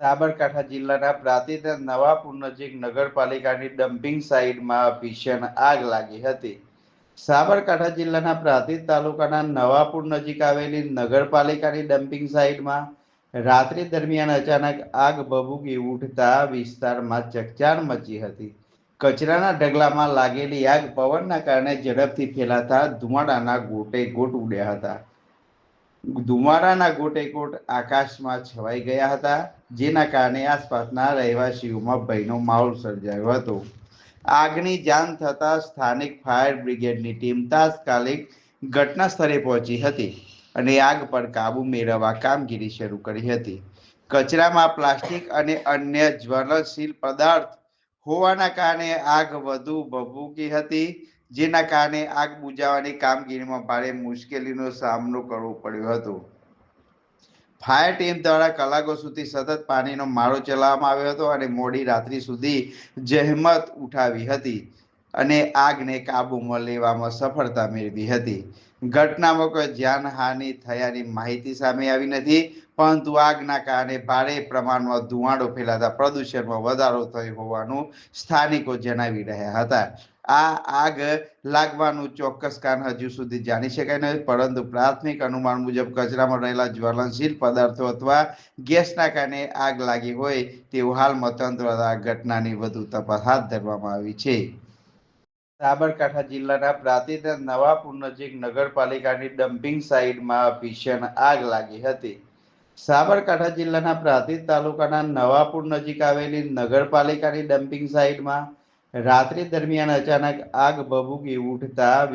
સાબરકાંઠા જિલ્લાના પ્રાંતિજ નવાપુર નજીક નગરપાલિકાની ડમ્પિંગ સાઇટમાં ભીષણ આગ લાગી હતી. સાબરકાંઠા જિલ્લાના પ્રાંતિજ તાલુકાના નવાપુર નજીક આવેલી નગરપાલિકાની ડમ્પિંગ સાઇટમાં રાત્રિ દરમિયાન અચાનક આગ ભભૂકી ઉઠતા વિસ્તારમાં ચકચાર મચી હતી. કચરાના ઢગલામાં લાગેલી આગ પવનના કારણે ઝડપથી ફેલાતા ધુમાડાના ગોટે ગોટ ઉડ્યા હતા. ધુમાડાના ગોટેગોટ આકાશમાં છવાઈ ગયા હતા, જેના કારણે આસપાસના રહેવાસીઓમાં ભયનો માહોલ સર્જાયો હતો. આગની જાણ થતાં સ્થાનિક ફાયર બ્રિગેડની ટીમ તાત્કાલિક ઘટના સ્થળે પહોંચી હતી અને આગ પર કાબુ મેળવવા કામગીરી શરૂ કરી હતી. કચરામાં પ્લાસ્ટિક અને અન્ય જ્વલનશીલ પદાર્થ હોવાના કારણે આગ વધુ ભભૂકી હતી, જેના કારણે આગ બુઝાવવાની કામગીરીમાં ભારે મુશ્કેલીનો સામનો કરવો પડ્યો હતો. ફાયર ટીમ દ્વારા કલાકો સુધી સતત પાણીનો મારો ચલાવવામાં આવ્યો હતો અને મોડી રાત્રિ સુધી જહેમત ઉઠાવી હતી અને આગને કાબૂમાં લેવામાં સફળતા મેળવી હતી. ઘટનામાં કોઈ જાનહાનિ થયાની માહિતી સામે આવી નથી, પરંતુ આગના કારણે ભારે પ્રમાણમાં ધુમાડો ફેલાતા પ્રદૂષણમાં વધારો થયો હોવાનું સ્થાનિકો જણાવી રહ્યા હતા. આ આગ લાગવાનું ચોક્કસ કારણ હજુ સુધી જાણી શકાય નથી, પરંતુ પ્રાથમિક અનુમાન મુજબ કચરામાં રહેલા જ્વલનશીલ પદાર્થો અથવા ગેસના કારણે આગ લાગી હોય તેવું હાલમાં તંત્ર દ્વારા ઘટનાની વધુ તપાસ હાથ ધરવામાં આવી છે. સાબરકાંઠા જિલ્લાના પ્રાંતિજ નવાપુર નજીક નગરપાલિકાની ડમ્પિંગ સાઇટમાં ભીષણ આગ લાગી હતી. સાબરકાંઠા જિલ્લાના પ્રાંતિજ તાલુકાના નવાપુર નજીક આવેલી નગરપાલિકાની ડમ્પિંગ સાઇટમાં રાત્રિ દરમિયાન અચાનક આગ ભભૂકી ઉઠતા